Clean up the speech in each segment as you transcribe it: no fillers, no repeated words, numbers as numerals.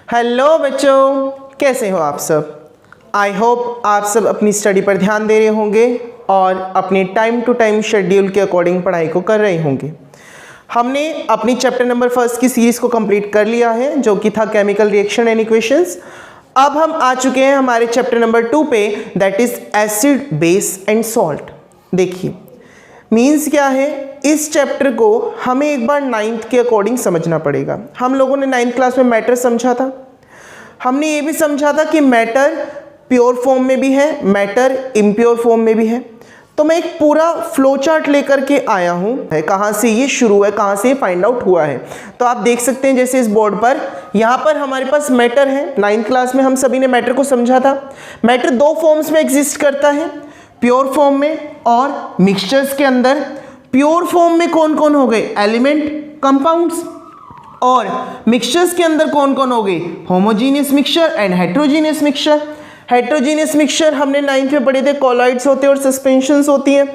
Hello बच्चों, कैसे हो आप सब। आई होप आप सब अपनी स्टडी पर ध्यान दे रहे होंगे और अपने टाइम टू टाइम शेड्यूल के अकॉर्डिंग पढ़ाई को कर रहे होंगे। हमने अपनी चैप्टर नंबर 1 की सीरीज़ को कंप्लीट कर लिया है, जो कि था केमिकल रिएक्शन एंड इक्वेशंस। अब हम आ चुके हैं हमारे चैप्टर नंबर 2 पे, that is acid, base and salt. देखिए मीन्स क्या है, इस चैप्टर को हमें एक बार 9th के अकॉर्डिंग समझना पड़ेगा। हम लोगों ने 9th क्लास में मैटर समझा था। हमने ये भी समझा था कि मैटर प्योर फॉर्म में भी है, मैटर इम्प्योर फॉर्म में भी है। तो मैं एक पूरा फ्लो चार्ट लेकर के आया हूँ, कहाँ से ये शुरू है, कहाँ से ये फाइंड आउट हुआ है। तो आप देख सकते हैं जैसे इस बोर्ड पर, यहाँ पर हमारे पास मैटर है। 9th क्लास में हम सभी ने मैटर को समझा था। मैटर दो फॉर्म्स में एग्जिस्ट करता है, प्योर फॉर्म में और मिक्सचर्स के अंदर। प्योर फॉर्म में कौन कौन हो गए, एलिमेंट, कंपाउंड्स, और मिक्सचर्स के अंदर कौन कौन हो गए, homogeneous mixture and heterogeneous mixture. Heterogeneous mixture हमने 9th में पढ़े थे, कॉलॉइड्स होते हैं और सस्पेंशंस होती हैं।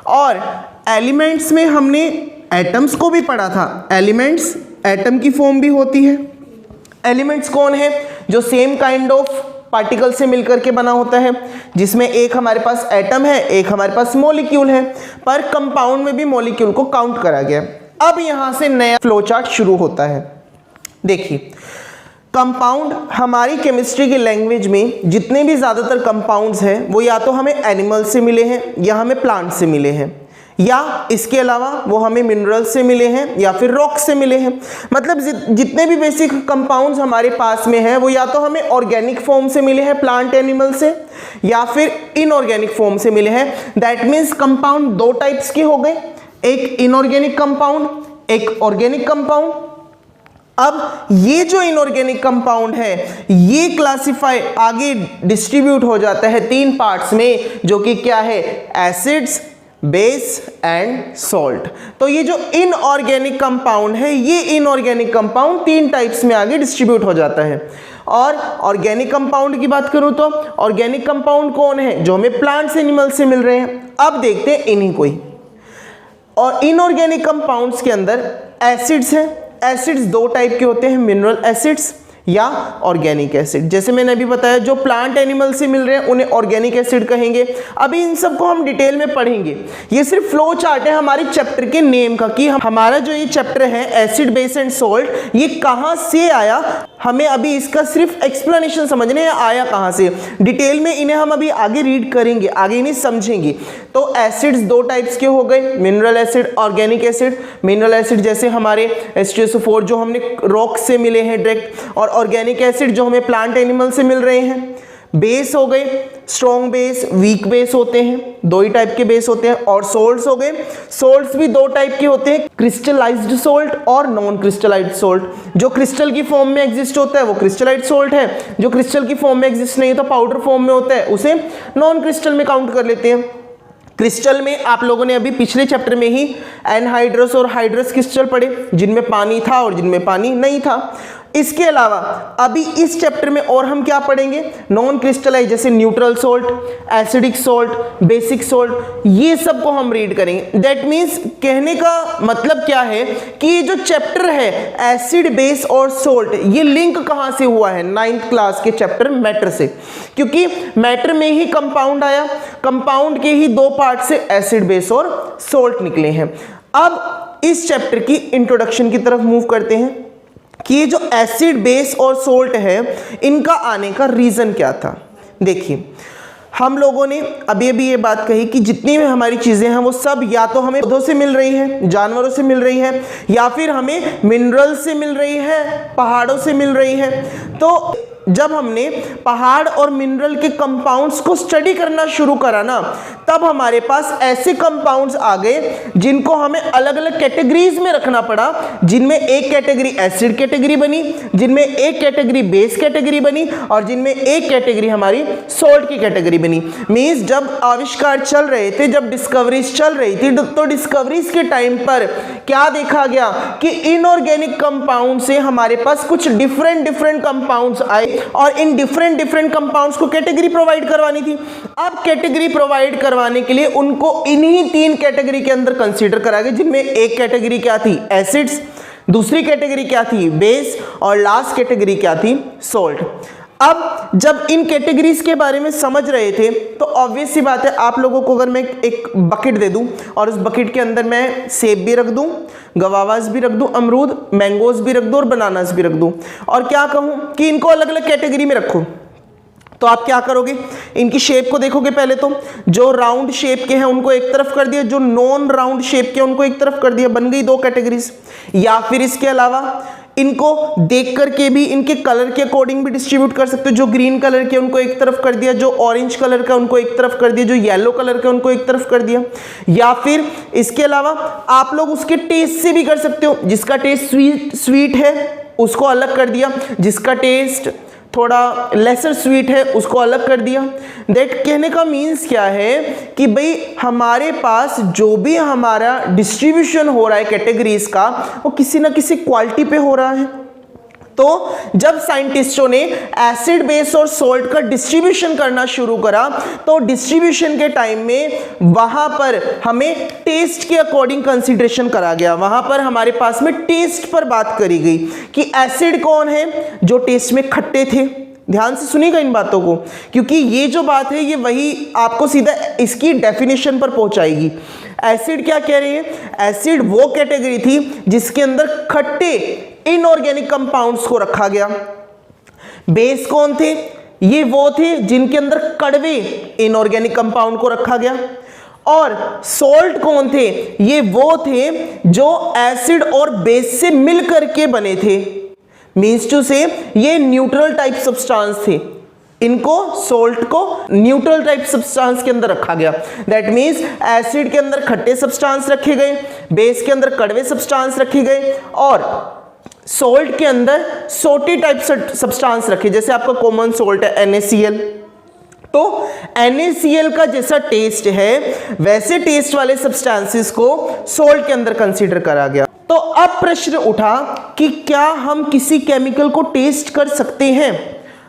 और एलिमेंट्स में हमने एटम्स को भी पढ़ा था। एलिमेंट्स एटम की फॉर्म भी होती है। एलिमेंट्स कौन है, जो सेम काइंड ऑफ पार्टिकल से मिलकर के बना होता है, जिसमें एक हमारे पास एटम है, एक हमारे पास मॉलिक्यूल है, पर कंपाउंड में भी मॉलिक्यूल को काउंट करा गया। अब यहां से नया फ्लो चार्ट शुरू होता है। देखिए कंपाउंड हमारी केमिस्ट्री की लैंग्वेज में जितने भी ज़्यादातर कंपाउंड्स हैं वो या तो हमें एनिमल से मिले हैं या हमें प्लांट से मिले हैं, या इसके अलावा वो हमें मिनरल से मिले हैं या फिर रॉक से मिले हैं। मतलब जितने भी बेसिक कंपाउंड्स हमारे पास में हैं वो या तो हमें ऑर्गेनिक फॉर्म से मिले हैं, प्लांट एनिमल से, या फिर इनऑर्गेनिक फॉर्म से मिले हैं। दैट मीन्स कंपाउंड दो टाइप्स के हो गए, एक इनऑर्गेनिक कंपाउंड, एक ऑर्गेनिक कंपाउंड। अब ये जो इनऑर्गेनिक कंपाउंड है ये क्लासिफाई आगे डिस्ट्रीब्यूट हो जाता है 3 पार्ट्स में, जो कि क्या है, एसिड्स, बेस एंड सॉल्ट। तो ये जो इनऑर्गेनिक कंपाउंड है, ये इनऑर्गेनिक कंपाउंड 3 टाइप्स में आगे डिस्ट्रीब्यूट हो जाता है। और ऑर्गेनिक कंपाउंड की बात करूं तो ऑर्गेनिक कंपाउंड कौन है, जो हमें प्लांट्स एनिमल से मिल रहे हैं। अब देखते हैं इन्हीं को ही। और इनऑर्गेनिक कंपाउंड्स के अंदर एसिड्स हैं। एसिड्स दो टाइप के होते हैं, मिनरल एसिड्स या ऑर्गेनिक एसिड। जैसे मैंने अभी बताया, जो प्लांट एनिमल से मिल रहे हैं उन्हें ऑर्गेनिक एसिड कहेंगे। अभी इन सब को हम डिटेल में पढ़ेंगे। ये सिर्फ फ्लो चार्ट है हमारे चैप्टर के नेम का, कि हमारा जो ये चैप्टर है एसिड, बेस एंड सॉल्ट, ये कहाँ से आया, हमें अभी इसका सिर्फ एक्सप्लेनेशन समझने है, आया कहाँ से। डिटेल में इन्हें हम अभी आगे रीड करेंगे, आगे इन्हें समझेंगे। तो एसिड्स दो टाइप्स के हो गए, mineral acid, organic acid. Mineral acid जैसे हमारे H2SO4 जो हमने रॉक से मिले हैं डायरेक्ट, और ऑर्गेनिक एसिड जो हमें प्लांट एनिमल से मिल रहे हैं। बेस हो गए, स्ट्रॉन्ग बेस, वीक बेस होते हैं, दो ही टाइप के बेस होते हैं। और सोल्ट्स हो गए, सोल्ट्स भी दो टाइप के होते हैं, क्रिस्टलाइज्ड सोल्ट और नॉन क्रिस्टलाइज्ड सोल्ट। जो क्रिस्टल की फॉर्म में एग्जिस्ट होता है वो क्रिस्टलाइज्ड सोल्ट है, जो क्रिस्टल की फॉर्म में एग्जिस्ट नहीं होता, पाउडर फॉर्म में होता है, उसे नॉन क्रिस्टल में काउंट कर लेते हैं। क्रिस्टल में आप लोगों ने अभी पिछले चैप्टर में ही एनहाइड्रस और हाइड्रस क्रिस्टल पढ़े, जिनमें पानी था और जिनमें पानी नहीं था। इसके अलावा अभी इस चैप्टर में और हम क्या पढ़ेंगे, नॉन क्रिस्टलाइज, जैसे neutral salt, acidic salt, basic salt, ये सब को हम रीड करेंगे। दैट मीन्स कहने का मतलब क्या है कि ये जो चैप्टर है एसिड, बेस और सोल्ट, ये लिंक कहाँ से हुआ है, 9th क्लास के चैप्टर मैटर से। क्योंकि मैटर में ही कंपाउंड आया, कंपाउंड के ही 2 पार्ट से एसिड, बेस और सोल्ट निकले हैं। अब इस चैप्टर की इंट्रोडक्शन की तरफ मूव करते हैं कि ये जो एसिड, बेस और सोल्ट है, इनका आने का रीज़न क्या था। देखिए हम लोगों ने अभी ये बात कही कि जितनी भी हमारी चीज़ें हैं वो सब या तो हमें पौधों से मिल रही है, जानवरों से मिल रही है, या फिर हमें मिनरल से मिल रही है, पहाड़ों से मिल रही है। तो जब हमने पहाड़ और मिनरल के कंपाउंड्स को स्टडी करना शुरू करा ना, तब हमारे पास ऐसे कंपाउंड्स आ गए जिनको हमें अलग अलग कैटेगरीज में रखना पड़ा, जिनमें एक कैटेगरी एसिड कैटेगरी बनी, जिनमें एक कैटेगरी बेस कैटेगरी बनी, और जिनमें एक कैटेगरी हमारी सॉल्ट की कैटेगरी बनी। मींस जब आविष्कार चल रहे थे, जब डिस्कवरीज चल रही थी, तो डिस्कवरीज के टाइम पर क्या देखा गया कि इनऑर्गेनिक कंपाउंड से हमारे पास कुछ डिफरेंट कंपाउंड्स आए, और इन डिफरेंट कंपाउंड्स को कैटेगरी प्रोवाइड करवानी थी। अब कैटेगरी प्रोवाइड करवाने के लिए उनको इन्हीं 3 कैटेगरी के अंदर कंसीडर करा गया, जिनमें एक कैटेगरी क्या थी, एसिड्स, दूसरी कैटेगरी क्या थी? बेस, और लास्ट कैटेगरी क्या थी? सॉल्ट। अब जब इन कैटेगरीज के बारे में समझ रहे थे तो ऑब्वियस सी बात है, आप लोगों को अगर मैं एक बकेट दे दूं और उस बकेट के अंदर मैं सेब भी रख दूं, गवावास भी रख दूं, अमरूद, मैंगोज भी रख दूं और बनानास भी रख दूं, और क्या कहूं कि इनको अलग अलग कैटेगरी में रखो, तो आप क्या करोगे? इनकी शेप को देखोगे पहले तो, जो राउंड शेप के हैं उनको एक तरफ कर दिया, जो नॉन राउंड शेप के उनको एक तरफ कर दिया, बन गई दो कैटेगरीज। या फिर इसके अलावा इनको देख करके भी इनके कलर के अकॉर्डिंग भी डिस्ट्रीब्यूट कर सकते हो, जो ग्रीन कलर के उनको एक तरफ कर दिया, जो ऑरेंज कलर का उनको एक तरफ कर दिया, जो येलो कलर का उनको एक तरफ कर दिया। या फिर इसके अलावा आप लोग उसके टेस्ट से भी कर सकते हो, जिसका टेस्ट स्वीट है उसको अलग कर दिया, जिसका टेस्ट थोड़ा लेसर स्वीट है उसको अलग कर दिया। दैट कहने का मीन्स क्या है कि भाई हमारे पास जो भी हमारा डिस्ट्रीब्यूशन हो रहा है कैटेगरीज का, वो किसी ना किसी क्वालिटी पे हो रहा है। तो जब साइंटिस्टों ने एसिड, बेस और सॉल्ट का डिस्ट्रीब्यूशन करना शुरू करा, तो डिस्ट्रीब्यूशन के टाइम में वहां पर हमें टेस्ट के अकॉर्डिंग कंसीडरेशन करा गया। वहां पर हमारे पास में टेस्ट पर बात करी गई कि एसिड कौन है? जो टेस्ट में खट्टे थे। ध्यान से सुनिएगा इन बातों को, क्योंकि ये जो बात है ये वही आपको सीधा इसकी डेफिनेशन पर पहुंचाएगी। एसिड क्या कह रही है? एसिड वो कैटेगरी थी जिसके अंदर खट्टे इनऑर्गेनिक कंपाउंड्स को रखा गया। बेस कौन थे? ये वो थे जिनके अंदर कड़वे इनऑर्गेनिक कंपाउंड को रखा गया। और सॉल्ट कौन थे? ये वो थे जो एसिड और बेस से मिलकर के बने थे। मींस टू से ये न्यूट्रल टाइप सब्सटेंस थे। इनको, सॉल्ट को न्यूट्रल टाइप सब्सटेंस के अंदर रखा गया। दैट मींस एसिड के अंदर खट्टे सब्सटेंस रखे गए, बेस के अंदर कड़वे सब्सटेंस रखे गए, और सॉल्ट के अंदर सोटी टाइप सब्सटेंस रखे। जैसे आपका कॉमन सॉल्ट है NaCl, तो NaCl का जैसा टेस्ट है वैसे टेस्ट वाले सब्सटेंसेस को सॉल्ट के अंदर कंसीडर करा गया। तो अब प्रश्न उठा कि क्या हम किसी केमिकल को टेस्ट कर सकते हैं?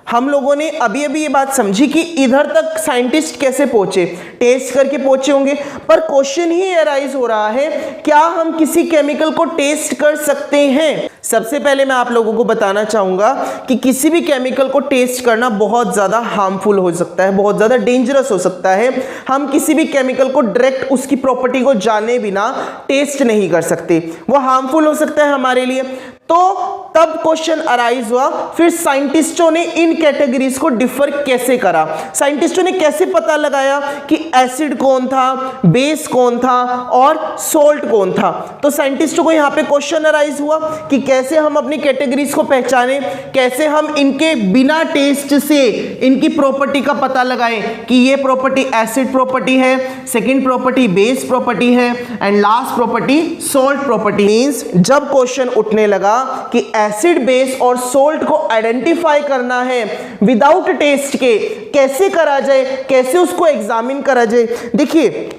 हम लोगों ने अभी अभी ये बात समझी कि इधर तक साइंटिस्ट कैसे पहुंचे, टेस्ट करके पहुंचे होंगे, पर क्वेश्चन ही अराइज हो रहा है क्या हम किसी केमिकल को टेस्ट कर सकते हैं? सबसे पहले मैं आप लोगों को बताना चाहूंगा कि किसी भी केमिकल को टेस्ट करना बहुत ज्यादा हार्मफुल हो सकता है, बहुत ज्यादा डेंजरस हो सकता है। हम किसी भी केमिकल को डायरेक्ट उसकी प्रॉपर्टी को जाने बिना टेस्ट नहीं कर सकते, वो हार्मफुल हो सकता है हमारे लिए। तो तब क्वेश्चन अराइज हुआ, फिर साइंटिस्टों ने इन कैटेगरीज को डिफर कैसे करा? साइंटिस्टों ने कैसे पता लगाया कि एसिड कौन था, बेस कौन था और सॉल्ट कौन था? तो साइंटिस्टों को यहां पे क्वेश्चन अराइज हुआ कि कैसे हम अपनी कैटेगरीज को पहचानें, कैसे हम इनके बिना टेस्ट से इनकी प्रॉपर्टी का पता लगाएं कि ये प्रॉपर्टी एसिड प्रॉपर्टी है, सेकेंड प्रॉपर्टी बेस प्रॉपर्टी है and last property salt property. Means जब क्वेश्चन उठने लगा कि एसिड, बेस और सॉल्ट को आइडेंटिफाई करना है विदाउट टेस्ट के, कैसे करा जाए, कैसे उसको एग्जामिन करा जाए? देखिए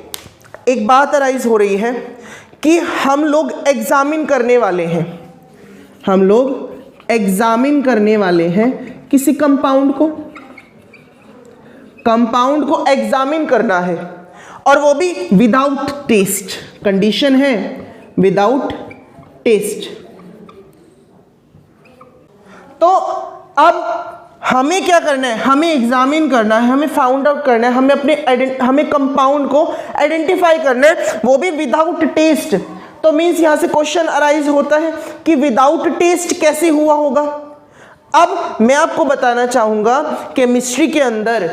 एक बात अराइज हो रही है कि हम लोग एग्जामिन करने वाले हैं, हम लोग एग्जामिन करने वाले हैं किसी कंपाउंड को एग्जामिन करना है, और वो भी विदाउट टेस्ट। कंडीशन है विदाउट टेस्ट। तो अब हमें क्या करना है? हमें एग्जामिन करना है, हमें फाउंड आउट करना है, हमें कंपाउंड को आइडेंटिफाई करना है, वो भी विदाउट टेस्ट। तो मींस यहां से क्वेश्चन अराइज होता है कि विदाउट टेस्ट कैसे हुआ होगा? अब मैं आपको बताना चाहूंगा केमिस्ट्री के अंदर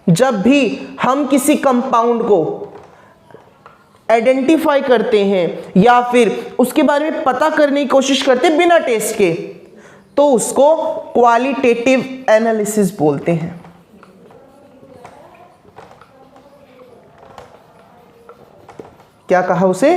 जब भी हम किसी कंपाउंड को आइडेंटिफाई करते हैं या फिर उसके बारे में पता करने की कोशिश करते हैं बिना टेस्ट के, तो उसको क्वालिटेटिव एनालिसिस बोलते हैं। क्या कहा उसे?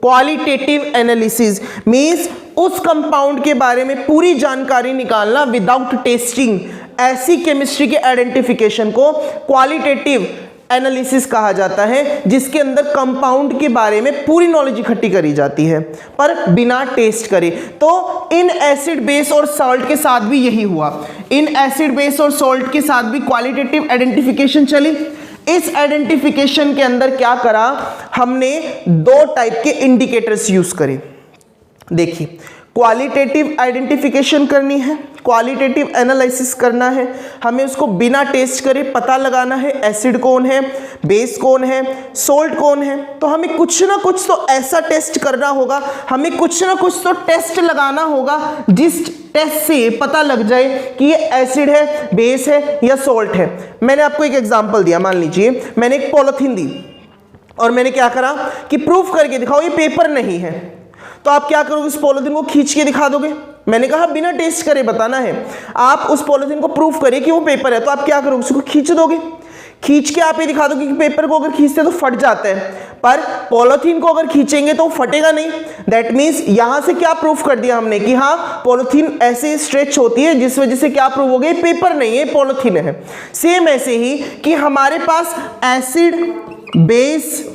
Qualitative analysis. मींस उस कंपाउंड के बारे में पूरी जानकारी निकालना विदाउट टेस्टिंग। ऐसी केमिस्ट्री के आइडेंटिफिकेशन को क्वालिटेटिव एनालिसिस कहा जाता है, जिसके अंदर कंपाउंड के बारे में पूरी नॉलेज इकट्ठी करी जाती है पर बिना टेस्ट करे। तो इन एसिड, बेस और सॉल्ट के साथ भी यही हुआ। इन एसिड, बेस और सॉल्ट के साथ भी क्वालिटेटिव आइडेंटिफिकेशन चली। इस आइडेंटिफिकेशन के अंदर क्या करा हमने? दो टाइप के इंडिकेटर्स यूज करे। देखिए, क्वालिटेटिव आइडेंटिफिकेशन करनी है, क्वालिटेटिव एनालिसिस करना है, हमें उसको बिना टेस्ट करे पता लगाना है एसिड कौन है, बेस कौन है, सोल्ट कौन है। तो हमें कुछ ना कुछ तो ऐसा टेस्ट करना होगा, हमें कुछ ना कुछ तो टेस्ट लगाना होगा जिस टेस्ट से पता लग जाए कि ये एसिड है, बेस है या सोल्ट है। मैंने आपको एक एग्जांपल दिया, मान लीजिए मैंने एक पॉलिथीन दी और मैंने क्या करा कि प्रूफ करके दिखाओ ये पेपर नहीं है, तो आप क्या करोगे, उस पॉलिथीन को खींच के दिखा दोगे। मैंने कहा बिना टेस्ट करे बताना है, आप उस पॉलिथीन को प्रूफ करिए कि वो पेपर है, तो आप क्या करोगे, उसको खींच दोगे, खींच के आप ये दिखा दोगे कि पेपर को अगर खींचते तो फट जाता है, पर पॉलिथीन को अगर खींचेंगे तो फटेगा नहीं। दैट मीन्स यहां से क्या प्रूफ कर दिया हमने कि हाँ पॉलिथीन ऐसे स्ट्रेच होती है, जिस वजह से क्या प्रूव हो गया, पेपर नहीं है पॉलिथीन है। सेम ऐसे ही कि हमारे पास एसिड, बेस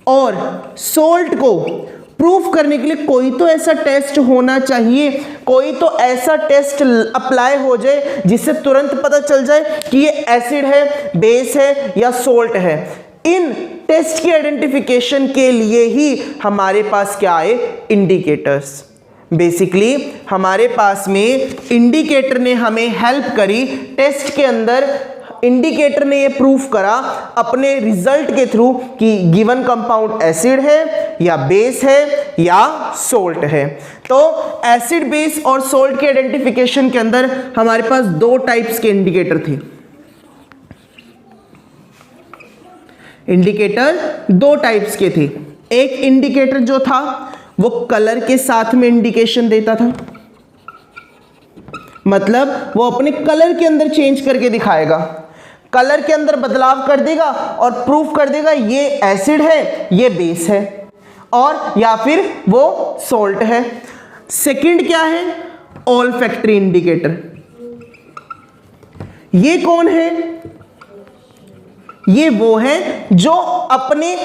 और सोल्ट को प्रूफ करने के लिए कोई तो ऐसा टेस्ट होना चाहिए, कोई तो ऐसा टेस्ट अप्लाई हो जाए जिससे तुरंत पता चल जाए कि ये एसिड है, बेस है या सोल्ट है। इन टेस्ट की आइडेंटिफिकेशन के लिए ही हमारे पास क्या आए, इंडिकेटर्स। बेसिकली हमारे पास में इंडिकेटर ने हमें हेल्प करी टेस्ट के अंदर, इंडिकेटर ने ये प्रूफ करा अपने रिजल्ट के थ्रू कि गिवन कंपाउंड एसिड है या बेस है या सोल्ट है। तो एसिड, बेस और सोल्ट के आइडेंटिफिकेशन के अंदर हमारे पास दो टाइप्स के इंडिकेटर थे। इंडिकेटर दो टाइप्स के थे। एक इंडिकेटर जो था वो कलर के साथ में इंडिकेशन देता था, मतलब वो अपने कलर के अंदर चेंज करके दिखाएगा, कलर के अंदर बदलाव कर देगा और प्रूफ कर देगा ये एसिड है, ये बेस है और या फिर वो सोल्ट है। सेकंड क्या है, ऑल्फैक्टरी इंडिकेटर। ये कौन है, ये वो है जो अपने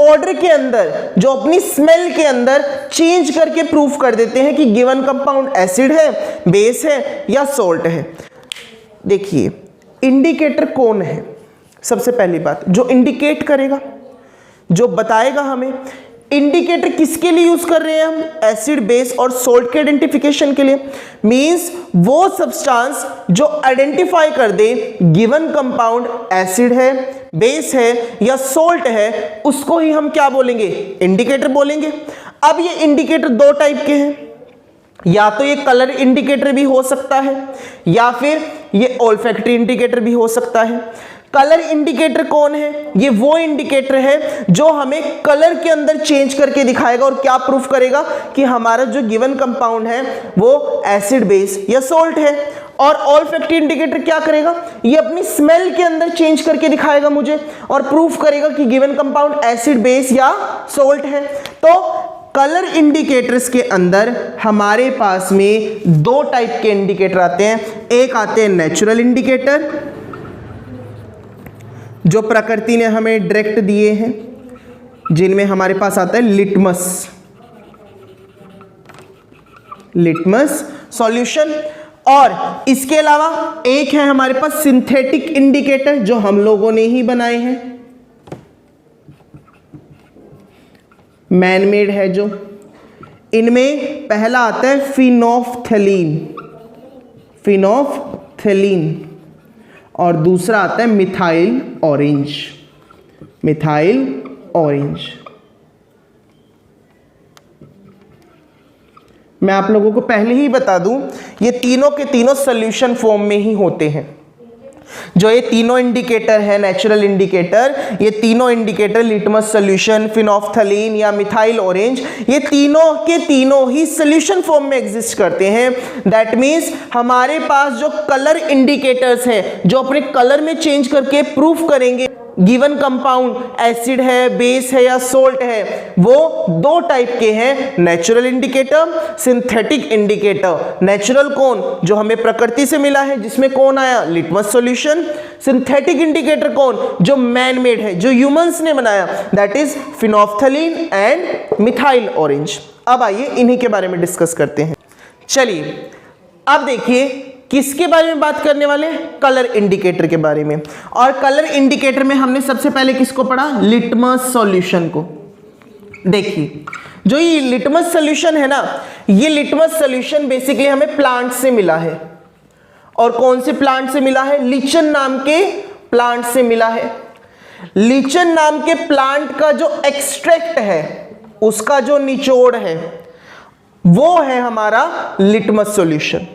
ऑर्डर के अंदर, जो अपनी स्मेल के अंदर चेंज करके प्रूफ कर देते हैं कि गिवन कंपाउंड एसिड है, बेस है या सोल्ट है। देखिए इंडिकेटर कौन है, सबसे पहली बात जो इंडिकेट करेगा, जो बताएगा हमें। इंडिकेटर किसके लिए यूज कर रहे हैं हम, एसिड, बेस और सोल्ट के आइडेंटिफिकेशन के लिए। मींस वो सब्सटेंस जो आइडेंटिफाई कर दे गिवन कंपाउंड एसिड है, बेस है या सोल्ट है, उसको ही हम क्या बोलेंगे, इंडिकेटर बोलेंगे। अब ये इंडिकेटर दो टाइप के हैं, या तो ये कलर इंडिकेटर भी हो सकता है या फिर ये ऑल्फैक्टरी इंडिकेटर भी हो सकता है। कलर इंडिकेटर कौन है, ये वो इंडिकेटर है जो हमें कलर के अंदर चेंज करके दिखाएगा और क्या प्रूफ करेगा कि हमारा जो गिवन कंपाउंड है वो एसिड, बेस या सोल्ट है। और ऑल्फैक्टरी इंडिकेटर क्या करेगा, ये अपनी स्मेल के अंदर चेंज करके दिखाएगा मुझे और प्रूफ करेगा कि गिवन कंपाउंड एसिड, बेस या सोल्ट है। तो कलर इंडिकेटर्स के अंदर हमारे पास में दो टाइप के इंडिकेटर आते हैं। एक आते हैं नेचुरल इंडिकेटर जो प्रकृति ने हमें डायरेक्ट दिए हैं, जिनमें हमारे पास आता है लिटमस सॉल्यूशन। और इसके अलावा एक है हमारे पास सिंथेटिक इंडिकेटर जो हम लोगों ने ही बनाए हैं, मैनमेड है जो। इनमें पहला आता है फिनोफ्थैलीन और दूसरा आता है मिथाइल ऑरेंज। मैं आप लोगों को पहले ही बता दूं, ये तीनों के तीनों सॉल्यूशन फॉर्म में ही होते हैं। जो ये तीनों इंडिकेटर है, नेचुरल इंडिकेटर, ये तीनों इंडिकेटर लिटमस सॉल्यूशन, फिनोफ्थैलीन या मिथाइल ऑरेंज, ये तीनों के तीनों ही सॉल्यूशन फॉर्म में एग्जिस्ट करते हैं। दैट मीन्स हमारे पास जो कलर इंडिकेटर्स हैं जो अपने कलर में चेंज करके प्रूफ करेंगे गिवन कंपाउंड एसिड है, बेस है या सोल्ट है, वो दो टाइप के हैं, natural indicator, synthetic indicator. Natural कौन, जो हमें प्रकृति से मिला है, जिसमें कौन आया, लिटमस सॉल्यूशन। सिंथेटिक इंडिकेटर कौन, जो मैन मेड है, जो ह्यूमंस ने बनाया, that is phenolphthalein and methyl orange. अब आइए इन्हीं के बारे में डिस्कस करते हैं। चलिए अब देखिए किसके बारे में बात करने वाले हैं, कलर इंडिकेटर के बारे में। और कलर इंडिकेटर में हमने सबसे पहले किसको पढ़ा, लिटमस सॉल्यूशन को। देखिए जो ये लिटमस सॉल्यूशन है ना, ये लिटमस सॉल्यूशन बेसिकली हमें प्लांट से मिला है। और कौन से प्लांट से मिला है? लीचन नाम के प्लांट से मिला है। लीचन नाम के प्लांट का जो एक्सट्रैक्ट है, उसका जो निचोड़ है, वो है हमारा लिटमस सॉल्यूशन।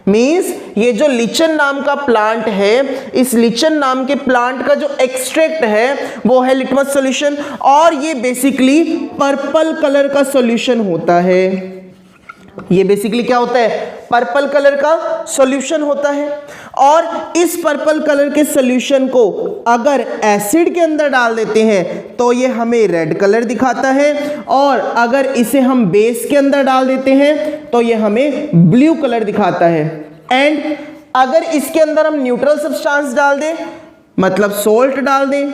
मींस ये जो लीचन नाम का प्लांट है, इस लीचन नाम के प्लांट का जो एक्सट्रैक्ट है वो है लिटमस सॉल्यूशन। और ये बेसिकली पर्पल कलर का सॉल्यूशन होता है। ये बेसिकली क्या होता है? पर्पल कलर का सॉल्यूशन होता है। और इस पर्पल कलर के सॉल्यूशन को अगर एसिड के अंदर डाल देते हैं तो ये हमें रेड कलर दिखाता है, और अगर इसे हम बेस के अंदर डाल देते हैं तो ये हमें ब्लू कलर दिखाता है। एंड अगर इसके अंदर हम न्यूट्रल सब्सटेंस डाल दें, मतलब सोल्ट डाल दें,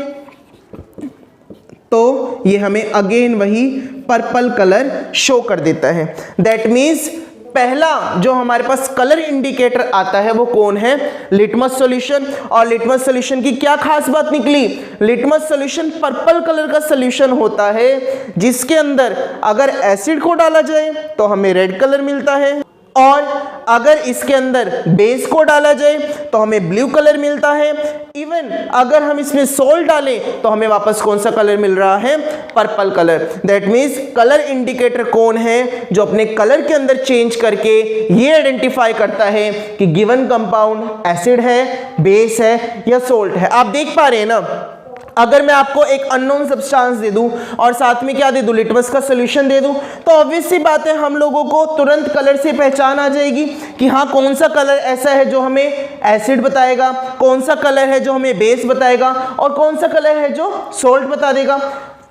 तो ये हमें अगेन वही पर्पल कलर शो कर देता है। दैट मीन्स पहला जो हमारे पास कलर इंडिकेटर आता है वो कौन है? Litmus solution. और लिटमस सॉल्यूशन की क्या खास बात निकली? लिटमस सॉल्यूशन पर्पल कलर का सॉल्यूशन होता है, जिसके अंदर अगर एसिड को डाला जाए तो हमें रेड कलर मिलता है, और अगर इसके अंदर बेस को डाला जाए तो हमें ब्लू कलर मिलता है। इवन अगर हम इसमें सोल्ट डालें तो हमें वापस कौन सा कलर मिल रहा है? Purple colour. That means colour indicator कौन है? जो अपने कलर के अंदर चेंज करके ये आइडेंटिफाई करता है कि गिवन कंपाउंड एसिड है, बेस है या सोल्ट है। आप देख पा रहे हैं ना, अगर मैं आपको एक अननोन सब्सटेंस दे दूं और साथ में क्या दे दूं? लिटमस का सॉल्यूशन दे दूं, तो ऑब्वियस सी बात है हम लोगों को तुरंत कलर से पहचान आ जाएगी कि हाँ कौन सा कलर ऐसा है जो हमें एसिड बताएगा, कौन सा कलर है जो हमें बेस बताएगा, और कौन सा कलर है जो सोल्ट बता देगा।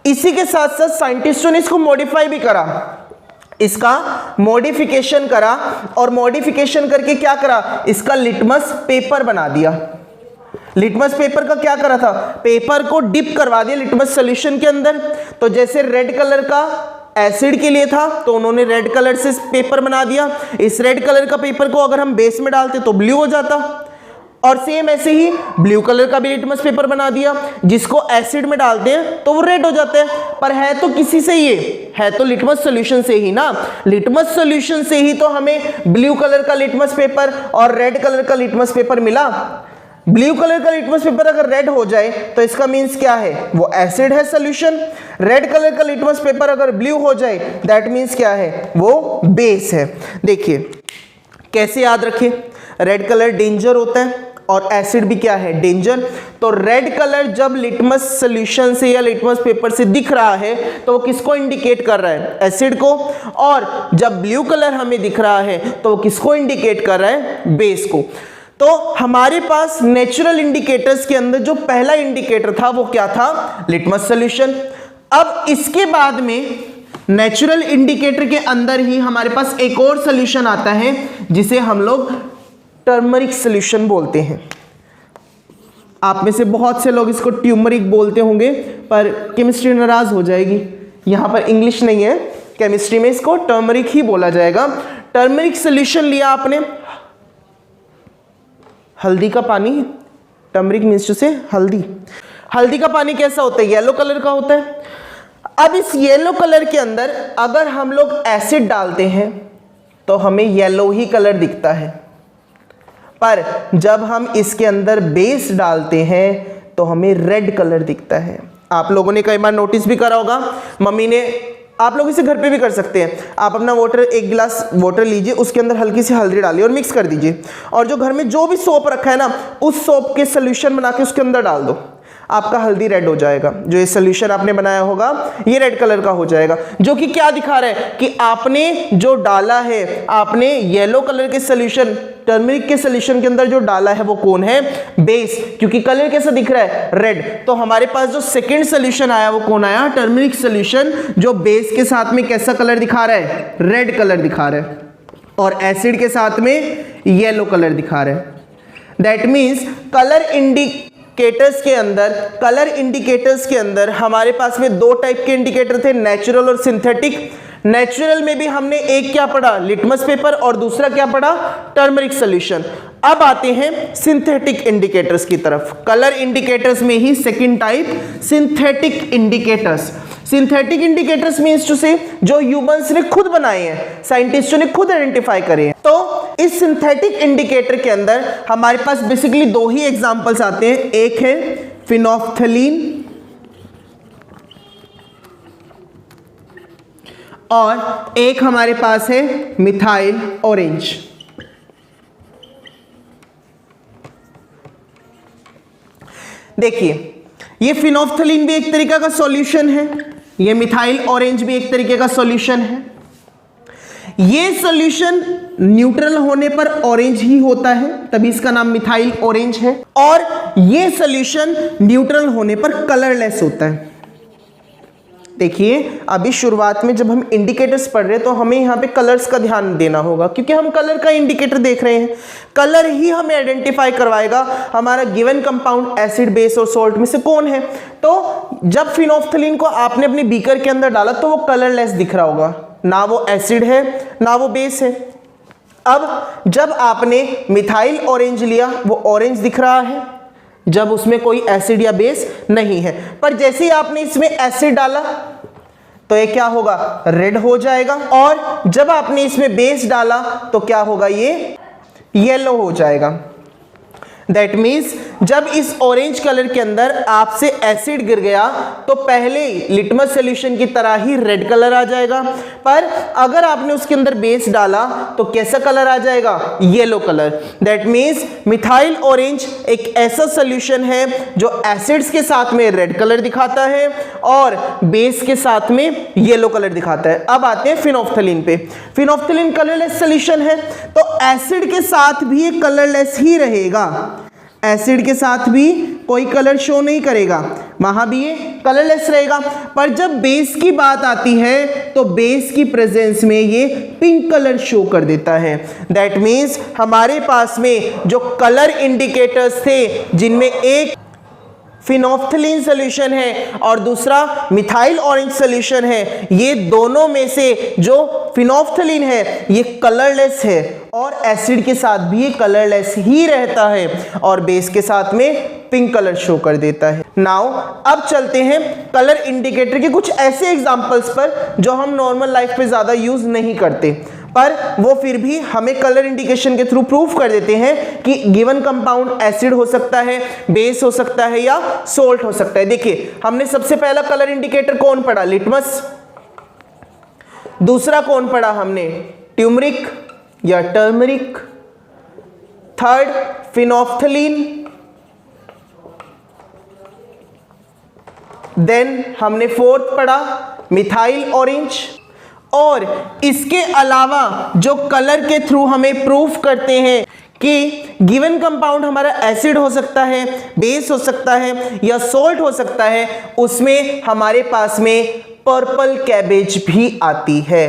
इसी के साथ साथ साइंटिस्टों ने इसको मॉडिफाई भी करा, इसका मॉडिफिकेशन करा, और मॉडिफिकेशन करके क्या करा? इसका लिटमस पेपर बना दिया। लिटमस पेपर का क्या करा था? पेपर को डिप करवा दिया लिटमस सॉल्यूशन के अंदर। तो जैसे रेड कलर का एसिड के लिए था तो उन्होंने रेड कलर से पेपर बना दिया। इस रेड कलर का पेपर को अगर हम बेस में डालते तो ब्लू हो जाता, और सेम ऐसे ही ब्लू कलर का भी लिटमस पेपर बना दिया, जिसको एसिड में डालते हैं तो वो रेड हो जाता है। पर है तो किसी से, ये है तो लिटमस सॉल्यूशन से ही ना। लिटमस सॉल्यूशन से ही तो हमें ब्लू कलर का लिटमस पेपर और रेड कलर का लिटमस पेपर मिला। ब्लू कलर का लिटमस पेपर अगर रेड हो जाए तो इसका मीन्स क्या है? वो एसिड है सॉल्यूशन। रेड कलर का लिटमस पेपर अगर ब्लू हो जाए दैट मीन्स क्या है? वो बेस है। देखिए कैसे याद रखें, रेड कलर डेंजर होता है और एसिड भी क्या है? डेंजर। तो रेड कलर जब लिटमस सॉल्यूशन से या लिटमस पेपर से दिख रहा है तो वो किसको इंडिकेट कर रहा है? एसिड को। और जब ब्लू कलर हमें दिख रहा है तो वो किसको इंडिकेट कर रहा है? बेस को। तो हमारे पास नेचुरल इंडिकेटर्स के अंदर जो पहला इंडिकेटर था वो क्या था? Litmus solution. अब इसके बाद में नेचुरल इंडिकेटर के अंदर ही हमारे पास एक और सॉल्यूशन आता है जिसे हम लोग टर्मरिक सॉल्यूशन बोलते हैं। आप में से बहुत से लोग इसको ट्यूमरिक बोलते होंगे, पर केमिस्ट्री नाराज हो जाएगी, यहाँ पर इंग्लिश नहीं है, केमिस्ट्री में इसको टर्मरिक ही बोला जाएगा। टर्मरिक सॉल्यूशन लिया आपने, हल्दी का पानी, टर्मरिक मीन्स से हल्दी। हल्दी का पानी कैसा होता है? येलो कलर का होता है। अब इस येलो कलर के अंदर अगर हम लोग एसिड डालते हैं तो हमें येलो ही कलर दिखता है, पर जब हम इसके अंदर बेस डालते हैं तो हमें रेड कलर दिखता है। आप लोगों ने कई बार नोटिस भी करा होगा, मम्मी ने, आप लोग इसे घर पे भी कर सकते हैं। आप अपना वाटर, एक गिलास वाटर लीजिए, उसके अंदर हल्की सी हल्दी डालिए और मिक्स कर दीजिए, और जो घर में जो भी सोप रखा है ना, उस सोप के सोल्यूशन बना के उसके अंदर डाल दो, आपका हल्दी रेड हो जाएगा। जो ये सोल्यूशन आपने बनाया होगा ये रेड कलर का हो जाएगा, जो कि क्या दिखा रहा है कि आपने जो डाला है, आपने येलो कलर के सोल्यूशन, टर्मरिक के सोल्यूशन के अंदर जो डाला है वो कौन है? बेस। क्योंकि कलर कैसा दिख रहा है? रेड। तो हमारे पास जो सेकेंड सोल्यूशन आया वो कौन आया? टर्मरिक सोल्यूशन, जो बेस के साथ में कैसा कलर दिखा रहा है? रेड कलर दिखा रहा है, और एसिड के साथ में येलो कलर दिखा रहा है। दैट मीन्स कलर इंडिकेटर्स के अंदर हमारे पास में दो टाइप के इंडिकेटर थे, नेचुरल और सिंथेटिक। नेचुरल में भी हमने एक क्या पढ़ा? लिटमस पेपर, और दूसरा क्या पढ़ा? Turmeric solution. अब आते हैं सिंथेटिक इंडिकेटर्स की तरफ। कलर इंडिकेटर्स में ही second type synthetic indicators. Synthetic indicators means to say जो ह्यूमंस ने खुद बनाए हैं, साइंटिस्टों ने खुद आइडेंटिफाई करे हैं। तो इस सिंथेटिक इंडिकेटर के अंदर हमारे पास बेसिकली दो ही एग्जांपल्स आते हैं, एक है फिनोफ्थलीन और एक हमारे पास है मिथाइल ऑरेंज। देखिए, ये फिनोफ्थलीन भी एक तरीका का सॉल्यूशन है, ये मिथाइल ऑरेंज भी एक तरीके का सॉल्यूशन है। ये सॉल्यूशन न्यूट्रल होने पर ऑरेंज ही होता है, तभी इसका नाम मिथाइल ऑरेंज है, और ये सॉल्यूशन न्यूट्रल होने पर कलरलेस होता है। देखिए, अभी शुरुआत में जब हम इंडिकेटर्स पढ़ रहे हैं तो हमें यहाँ पे कलर्स का ध्यान देना होगा, क्योंकि हम कलर का इंडिकेटर देख रहे हैं। कलर ही हमें आइडेंटिफाई करवाएगा हमारा गिवन कंपाउंड एसिड, बेस और सॉल्ट में से कौन है। तो जब फिनोफ्थलीन को आपने अपने बीकर के अंदर डाला तो वो कलरलेस दिख रहा होगा, ना वो एसिड है ना वो बेस है। अब जब आपने मिथाइल ऑरेंज लिया, वो ऑरेंज दिख रहा है जब उसमें कोई एसिड या बेस नहीं है, पर जैसे ही आपने इसमें एसिड डाला तो ये क्या होगा, रेड हो जाएगा, और जब आपने इसमें बेस डाला तो क्या होगा, ये येलो हो जाएगा। दैट मीन्स जब इस ऑरेंज कलर के अंदर आपसे एसिड गिर गया तो पहले ही लिटमस सॉल्यूशन की तरह ही रेड कलर आ जाएगा, पर अगर आपने उसके अंदर बेस डाला तो कैसा कलर आ जाएगा, yellow colour. That means methyl orange एक ऐसा सॉल्यूशन है जो एसिड्स के साथ में रेड कलर दिखाता है और बेस के साथ में येलो कलर दिखाता है। अब आते हैं फिनोफ्थलीन पे। फिनोफ्थलीन कलरलेस सॉल्यूशन है, तो एसिड के साथ भी ये कलरलेस ही रहेगा, एसिड के साथ भी कोई कलर शो नहीं करेगा, वहां भी ये कलरलेस रहेगा। पर जब बेस की बात आती है तो बेस की प्रेजेंस में ये पिंक कलर शो कर देता है। दैट मीन्स हमारे पास में जो कलर इंडिकेटर्स थे, जिनमें एक फिनोफ्थलीन सॉल्यूशन है और दूसरा मिथाइल ऑरेंज सॉल्यूशन है, ये दोनों में से जो फिनोफ्थलीन है ये कलरलेस है और एसिड के साथ भी ये कलरलेस ही रहता है और बेस के साथ में पिंक कलर शो कर देता है। नाउ अब चलते हैं कलर इंडिकेटर के कुछ ऐसे एग्जांपल्स पर जो हम नॉर्मल लाइफ पे ज्यादा यूज नहीं करते, पर वो फिर भी हमें कलर इंडिकेशन के थ्रू प्रूफ कर देते हैं कि गिवन कंपाउंड एसिड हो सकता है, बेस हो सकता है या सोल्ट हो सकता है। देखिए, हमने सबसे पहला कलर इंडिकेटर कौन पढ़ा, लिटमस। दूसरा कौन पढ़ा हमने, ट्यूमरिक या टर्मरिक। Third phenolphthalein. देन हमने फोर्थ पढ़ा मिथाइल ऑरेंज। और इसके अलावा जो कलर के थ्रू हमें प्रूफ करते हैं कि गिवन कंपाउंड हमारा एसिड हो सकता है, बेस हो सकता है या सोल्ट हो सकता है, उसमें हमारे पास में पर्पल कैबेज भी आती है।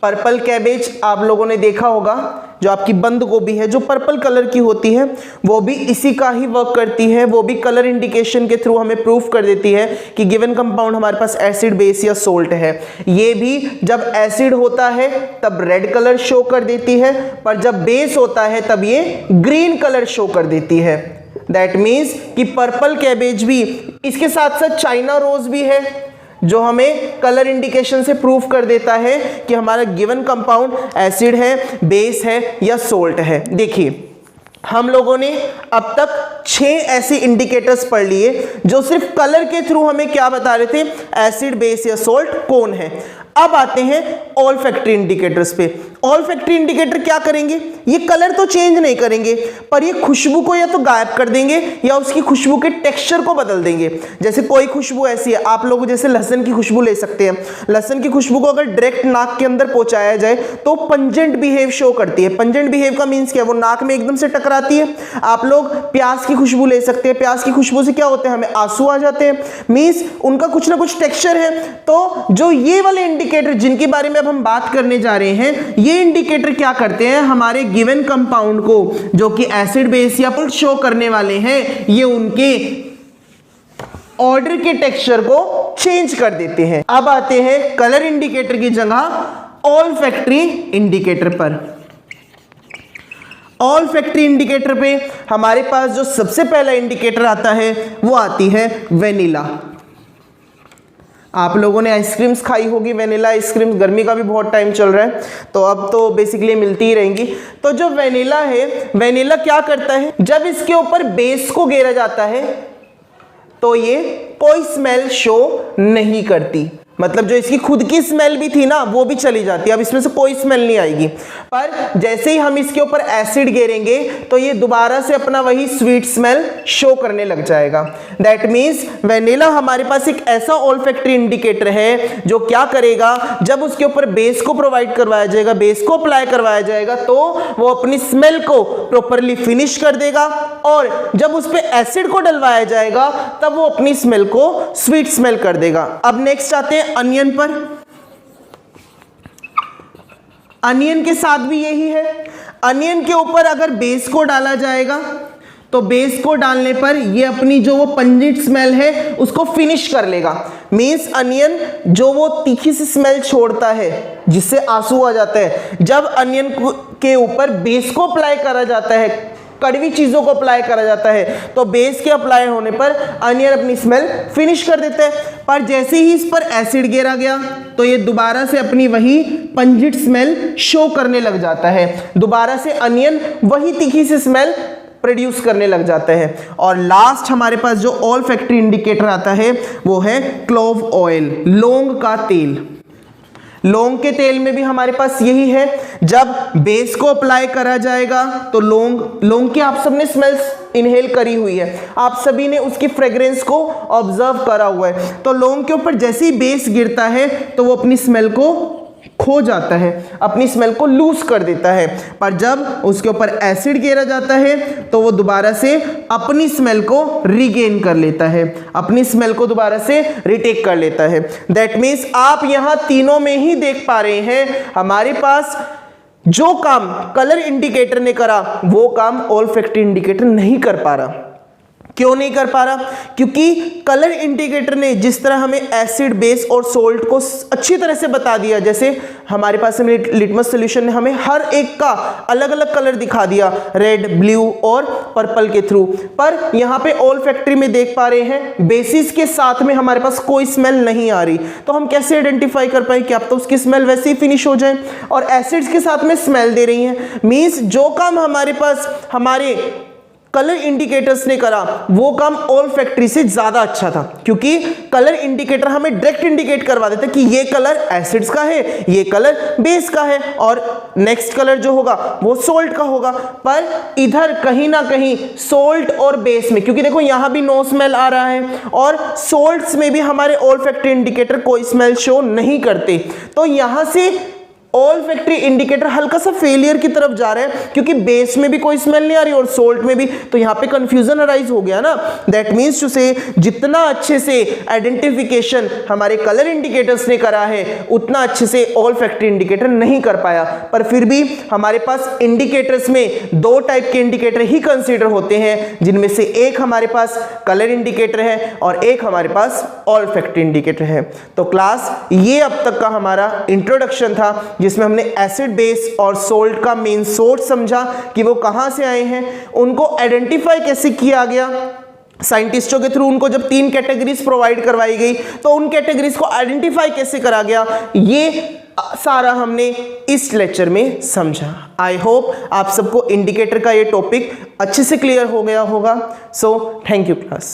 पर्पल कैबेज आप लोगों ने देखा होगा, जो आपकी बंद गोभी है जो पर्पल कलर की होती है, वो भी इसी का ही वर्क करती है। वो भी कलर इंडिकेशन के थ्रू हमें प्रूफ कर देती है कि गिवन कंपाउंड हमारे पास एसिड, बेस या सोल्ट है। ये भी जब एसिड होता है तब रेड कलर शो कर देती है, पर जब बेस होता है तब ये ग्रीन कलर शो कर देती है। दैट मीन्स कि पर्पल कैबेज भी, इसके साथ साथ चाइना रोज भी है जो हमें कलर इंडिकेशन से प्रूफ कर देता है कि हमारा गिवन कंपाउंड एसिड है, बेस है या सोल्ट है। देखिए, हम लोगों ने अब तक 6 ऐसे इंडिकेटर्स पढ़ लिए जो सिर्फ कलर के थ्रू हमें क्या बता रहे थे, एसिड, बेस या सोल्ट कौन है। अब आते हैं ऑल्फैक्टरी इंडिकेटर्स पे। ऑल्फैक्टरी इंडिकेटर क्या करेंगे, ये कलर तो चेंज नहीं करेंगे, पर ये खुशबू को या तो गायब कर देंगे या उसकी खुशबू के टेक्सचर को बदल देंगे। जैसे कोई खुशबू ऐसी है, आप लोग जैसे लहसुन की खुशबू ले सकते हैं। लहसुन की खुशबू को अगर डायरेक्ट नाक के अंदर पहुंचाया जाए तो पंजेंट बिहेव शो करती है। पंजेंट बिहेव का मीन्स क्या, वो नाक में एकदम से टकराती है। आप लोग प्याज की खुशबू ले सकते हैं, प्याज की खुशबू से क्या होते हैं, हमें आंसू आ जाते हैं, मीन्स उनका कुछ ना कुछ टेक्सचर है। तो जो ये वाले इंडिकेटर जिनके बारे में अब हम बात करने जा रहे हैं, ये इंडिकेटर क्या करते हैं, हमारे गिवन कंपाउंड को जो कि एसिड, बेस या सोल्ट शो करने वाले हैं, ये उनके ऑर्डर के टेक्सचर को चेंज कर देते हैं। अब आते हैं कलर इंडिकेटर की जगह ऑल्फैक्टरी इंडिकेटर पर। ऑल्फैक्टरी इंडिकेटर पे हमारे पास जो सबसे पहला इंडिकेटर आता है वो आती है वेनिला। आप लोगों ने आइसक्रीम्स खाई होगी, वेनिला आइसक्रीम्स, गर्मी का भी बहुत टाइम चल रहा है तो अब तो बेसिकली मिलती ही रहेंगी। तो जो वेनिला है, वेनिला क्या करता है, जब इसके ऊपर बेस को घेरा जाता है तो ये कोई स्मेल शो नहीं करती, मतलब जो इसकी खुद की स्मेल भी थी ना वो भी चली जाती है, अब इसमें से कोई स्मेल नहीं आएगी। पर जैसे ही हम इसके ऊपर एसिड घेरेंगे तो ये दोबारा से अपना वही स्वीट स्मेल शो करने लग जाएगा। दैट मीन्स वेनिला हमारे पास एक ऐसा ऑल्फैक्टरी इंडिकेटर है जो क्या करेगा, जब उसके ऊपर बेस को प्रोवाइड करवाया जाएगा, बेस को अप्लाई करवाया जाएगा तो वो अपनी स्मेल को प्रॉपरली फिनिश कर देगा, और जब उस पर एसिड को डलवाया जाएगा तब वो अपनी स्मेल को स्वीट स्मेल कर देगा। अब नेक्स्ट आते हैं अनियन पर। अनियन के साथ भी यही है, अनियन के ऊपर अगर बेस को डाला जाएगा तो बेस को डालने पर ये अपनी जो वो पंजिट स्मेल है उसको फिनिश कर लेगा। मींस अनियन जो वो तीखी सी स्मेल छोड़ता है जिससे आंसू आ जाता है, जब अनियन के ऊपर बेस को अप्लाई करा जाता है, कड़वी चीजों को अप्लाई करा जाता है, तो बेस के अप्लाई होने पर अनियन अपनी स्मेल फिनिश कर देता है। पर जैसे ही इस पर एसिड गिरा गया तो ये दोबारा से अपनी वही पंजिट स्मेल शो करने लग जाता है, दोबारा से अनियन वही तीखी सी स्मेल प्रोड्यूस करने लग जाता है। और लास्ट हमारे पास जो ऑल्फैक्टरी इंडिकेटर आता है वो है क्लोव ऑयल, लौंग का तेल। लौंग के तेल में भी हमारे पास यही है, जब बेस को अप्लाई करा जाएगा तो लौंग की आप सबने स्मेल्स इनहेल करी हुई है, आप सभी ने उसकी फ्रेग्रेंस को ऑब्जर्व करा हुआ है। तो लौंग के ऊपर जैसे ही बेस गिरता है तो वो अपनी स्मेल को खो जाता है, अपनी स्मेल को लूज कर देता है। पर जब उसके ऊपर एसिड घेरा जाता है तो वो दोबारा से अपनी स्मेल को रिगेन कर लेता है, अपनी स्मेल को दोबारा से रिटेक कर लेता है। दैट मीन्स आप यहां तीनों में ही देख पा रहे हैं, हमारे पास जो काम कलर इंडिकेटर ने करा वो काम ऑल्फैक्टरी इंडिकेटर नहीं कर पा रहा। क्यों नहीं कर पा रहा? क्योंकि कलर इंडिकेटर ने जिस तरह हमें एसिड, बेस और सोल्ट को अच्छी तरह से बता दिया, जैसे हमारे पास लिटमस सॉल्यूशन ने हमें हर एक का अलग अलग कलर दिखा दिया, रेड, ब्लू और पर्पल के थ्रू, पर यहाँ पे ऑल्फैक्टरी में देख पा रहे हैं बेसिस के साथ में हमारे पास कोई स्मेल नहीं आ रही, तो हम कैसे आइडेंटिफाई कर पाए कि अब तो उसकी स्मेल वैसे ही फिनिश हो जाए, और एसिड्स के साथ में स्मेल दे रही है। मीन्स जो काम हमारे पास हमारे कलर इंडिकेटर्स ने करा वो काम ऑल्फैक्टरी से ज्यादा अच्छा था, क्योंकि कलर इंडिकेटर हमें डायरेक्ट इंडिकेट करवा देता कि ये कलर एसिड्स का है, ये कलर बेस का है, और नेक्स्ट कलर जो होगा वो सोल्ट का होगा। पर इधर कहीं ना कहीं सोल्ट और बेस में, क्योंकि देखो यहां भी नो स्मेल आ रहा है और सोल्ट्स में भी हमारे ऑल्फैक्टरी इंडिकेटर कोई स्मेल शो नहीं करते, तो यहां से ऑल्फैक्टरी इंडिकेटर हल्का सा फेलियर की तरफ जा रहा है, क्योंकि बेस में भी कोई स्मेल नहीं आ रही और सोल्ट में भी, तो यहां पे कंफ्यूजन अराइज हो गया ना। दैट मीन्स टू से जितना अच्छे से आइडेंटिफिकेशन हमारे कलर इंडिकेटर्स ने करा है उतना अच्छे से ऑल्फैक्टरी इंडिकेटर नहीं कर पाया। पर फिर भी हमारे पास इंडिकेटर्स में दो टाइप के इंडिकेटर ही कंसीडर होते हैं, जिनमें से एक हमारे पास कलर इंडिकेटर है और एक हमारे पास ऑल्फैक्टरी इंडिकेटर है। तो क्लास ये अब तक का हमारा इंट्रोडक्शन था, जिसमें हमने एसिड, बेस और सोल्ट का मेन सोर्स समझा कि वो कहां से आए हैं, उनको आइडेंटिफाई कैसे किया गया साइंटिस्टों के थ्रू, उनको जब 3 कैटेगरीज प्रोवाइड करवाई गई तो उन कैटेगरीज को आइडेंटिफाई कैसे करा गया, ये सारा हमने इस लेक्चर में समझा। आई होप आप सबको इंडिकेटर का ये टॉपिक अच्छे से क्लियर हो गया होगा। So thank you class.